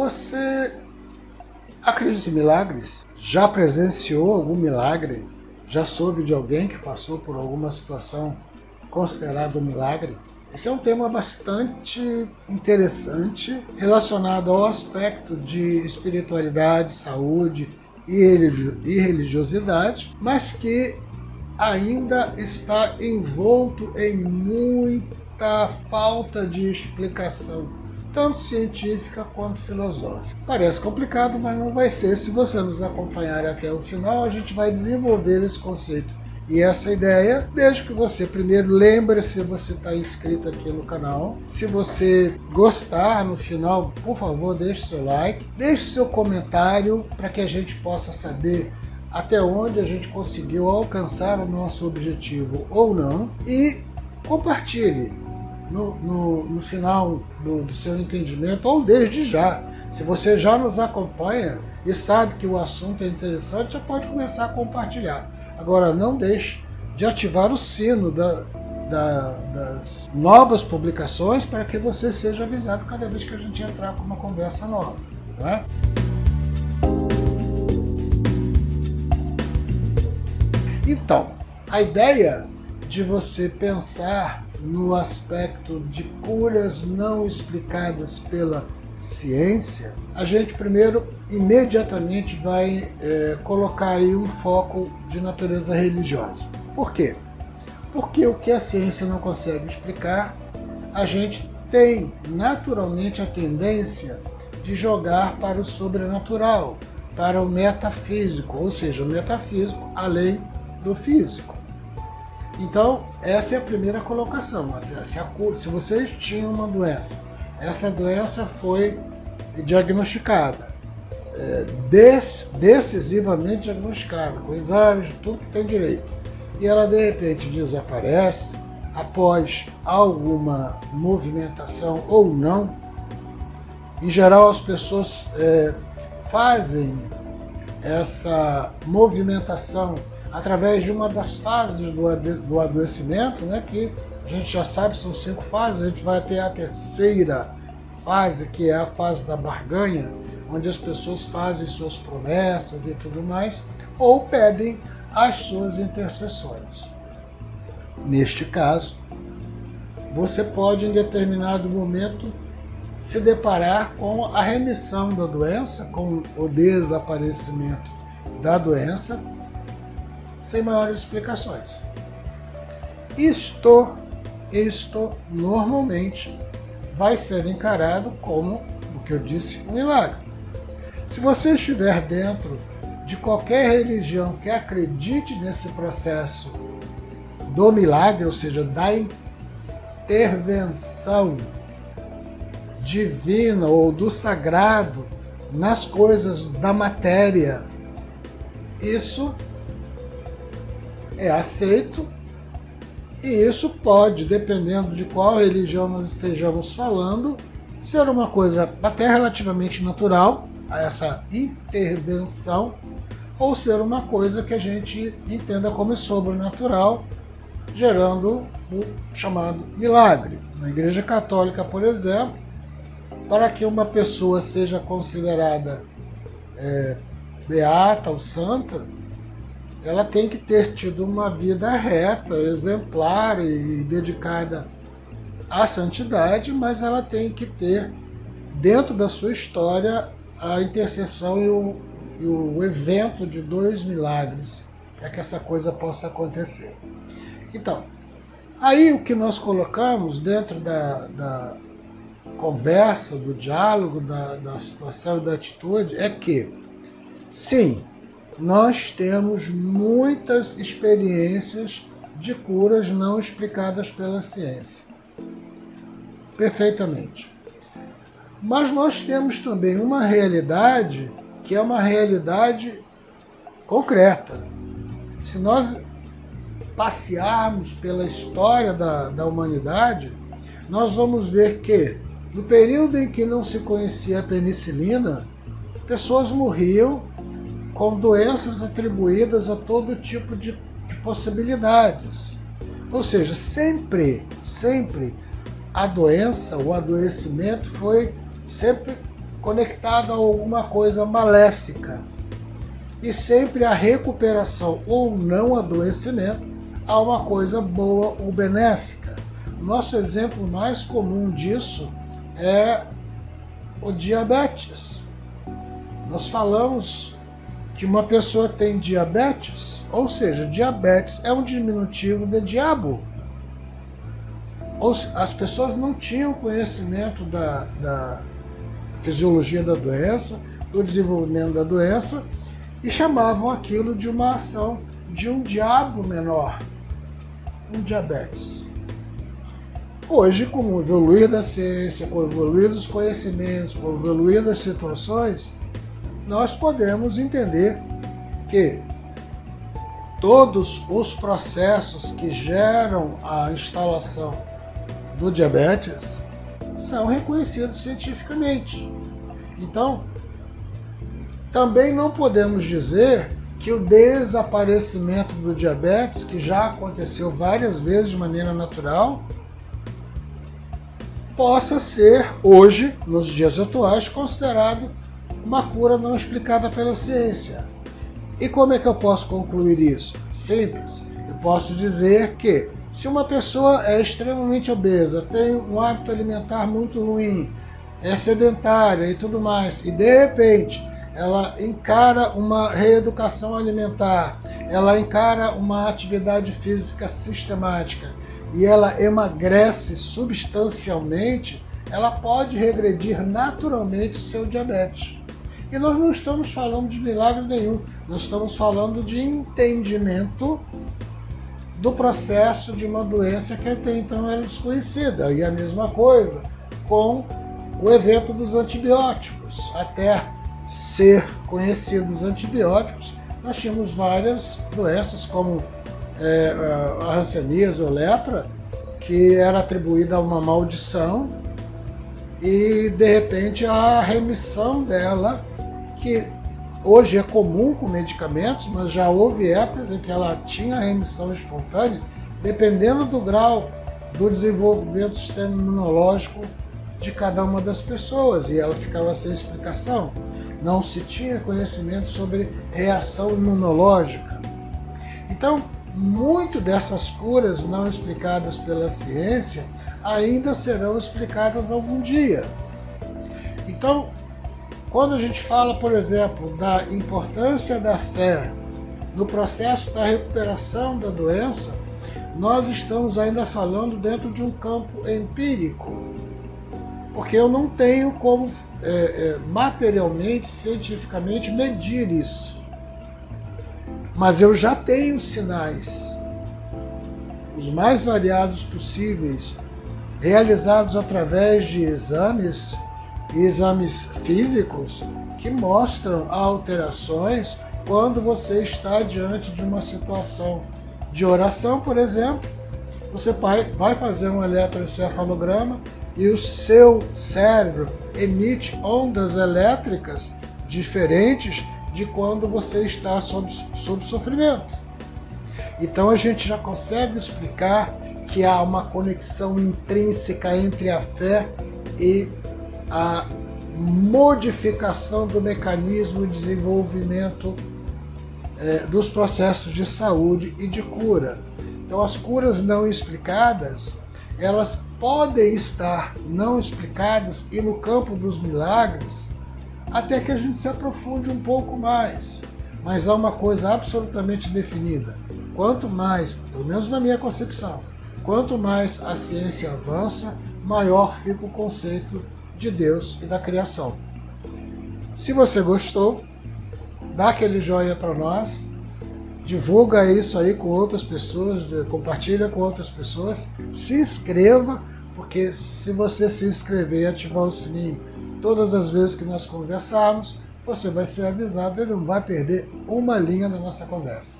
Você acredita em milagres? Já presenciou algum milagre? Já soube de alguém que passou por alguma situação considerada um milagre? Esse é um tema bastante interessante relacionado ao aspecto de espiritualidade, saúde e religiosidade, mas que ainda está envolto em muita falta de explicação, tanto científica quanto filosófica. Parece complicado, mas não vai ser. Se você nos acompanhar até o final, a gente vai desenvolver esse conceito e essa ideia, desde que você primeiro lembre se você está inscrito aqui no canal. Se você gostar, no final, por favor, deixe seu like, deixe seu comentário para que a gente possa saber até onde a gente conseguiu alcançar o nosso objetivo ou não, e compartilhe no final do seu entendimento, ou desde já. Se você já nos acompanha e sabe que o assunto é interessante, já pode começar a compartilhar. Agora, não deixe de ativar o sino das novas publicações para que você seja avisado cada vez que a gente entrar com uma conversa nova, né? Então, a ideia de você pensar no aspecto de curas não explicadas pela ciência, a gente primeiro imediatamente vai colocar aí um foco de natureza religiosa. Por quê? Porque o que a ciência não consegue explicar, a gente tem naturalmente a tendência de jogar para o sobrenatural, para o metafísico, ou seja, o metafísico além do físico. Então, essa é a primeira colocação. Se vocês tinham uma doença, essa doença foi diagnosticada, decisivamente diagnosticada, com exames, tudo que tem direito, e ela de repente desaparece após alguma movimentação ou não. Em geral, as pessoas fazem essa movimentação através de uma das fases do adoecimento, né, que a gente já sabe, são 5 fases. A gente vai ter a terceira fase, que é a fase da barganha, onde as pessoas fazem suas promessas e tudo mais, ou pedem as suas intercessões. Neste caso, você pode, em determinado momento, se deparar com a remissão da doença, com o desaparecimento da doença, sem maiores explicações. Isto normalmente vai ser encarado como, o que eu disse, um milagre. Se você estiver dentro de qualquer religião que acredite nesse processo do milagre, ou seja, da intervenção divina ou do sagrado nas coisas da matéria, isso é aceito, e isso pode, dependendo de qual religião nós estejamos falando, ser uma coisa até relativamente natural, a essa intervenção, ou ser uma coisa que a gente entenda como sobrenatural, gerando o chamado milagre. Na Igreja Católica, por exemplo, para que uma pessoa seja considerada beata ou santa, ela tem que ter tido uma vida reta, exemplar e dedicada à santidade, mas ela tem que ter, dentro da sua história, a intercessão e o evento de 2 milagres, para que essa coisa possa acontecer. Então, aí o que nós colocamos dentro da conversa, do diálogo, da situação e da atitude, é que, sim, nós temos muitas experiências de curas não explicadas pela ciência. Perfeitamente. Mas nós temos também uma realidade que é uma realidade concreta. Se nós passearmos pela história da humanidade, nós vamos ver que, no período em que não se conhecia a penicilina, pessoas morriam com doenças atribuídas a todo tipo de possibilidades. Ou seja, sempre a doença, o adoecimento foi sempre conectado a alguma coisa maléfica. E sempre a recuperação ou não adoecimento a uma coisa boa ou benéfica. Nosso exemplo mais comum disso é o diabetes. Nós falamos que uma pessoa tem diabetes, ou seja, diabetes é um diminutivo de diabo. As pessoas não tinham conhecimento da fisiologia da doença, do desenvolvimento da doença, e chamavam aquilo de uma ação de um diabo menor, um diabetes. Hoje, com o evoluir da ciência, com o evoluir dos conhecimentos, com o evoluir das situações, nós podemos entender que todos os processos que geram a instalação do diabetes são reconhecidos cientificamente. Então, também não podemos dizer que o desaparecimento do diabetes, que já aconteceu várias vezes de maneira natural, possa ser, hoje, nos dias atuais, considerado uma cura não explicada pela ciência. E como é que eu posso concluir isso? Simples. Eu posso dizer que se uma pessoa é extremamente obesa, tem um hábito alimentar muito ruim, é sedentária e tudo mais, e de repente ela encara uma reeducação alimentar, ela encara uma atividade física sistemática e ela emagrece substancialmente, ela pode regredir naturalmente o seu diabetes. E nós não estamos falando de milagre nenhum, nós estamos falando de entendimento do processo de uma doença que até então era desconhecida. E a mesma coisa com o evento dos antibióticos. Até ser conhecidos os antibióticos, nós tínhamos várias doenças, como a hanseníase ou lepra, que era atribuída a uma maldição, e de repente a remissão dela, que hoje é comum com medicamentos, mas já houve épocas em que ela tinha remissão espontânea, dependendo do grau do desenvolvimento do sistema imunológico de cada uma das pessoas, e ela ficava sem explicação. Não se tinha conhecimento sobre reação imunológica. Então, muito dessas curas não explicadas pela ciência ainda serão explicadas algum dia. Então, quando a gente fala, por exemplo, da importância da fé no processo da recuperação da doença, nós estamos ainda falando dentro de um campo empírico, porque eu não tenho como materialmente, cientificamente medir isso. Mas eu já tenho sinais, os mais variados possíveis, realizados através de exames físicos, que mostram alterações quando você está diante de uma situação de oração, por exemplo. Você vai fazer um eletroencefalograma e o seu cérebro emite ondas elétricas diferentes de quando você está sob sofrimento. Então a gente já consegue explicar que há uma conexão intrínseca entre a fé e a modificação do mecanismo de desenvolvimento dos processos de saúde e de cura. Então as curas não explicadas, elas podem estar não explicadas e no campo dos milagres, até que a gente se aprofunde um pouco mais. Mas há uma coisa absolutamente definida. Quanto mais, pelo menos na minha concepção, quanto mais a ciência avança, maior fica o conceito de Deus e da criação. Se você gostou, dá aquele joinha para nós, divulga isso aí com outras pessoas, compartilha com outras pessoas, se inscreva, porque se você se inscrever e ativar o sininho todas as vezes que nós conversarmos, você vai ser avisado e não vai perder uma linha da nossa conversa.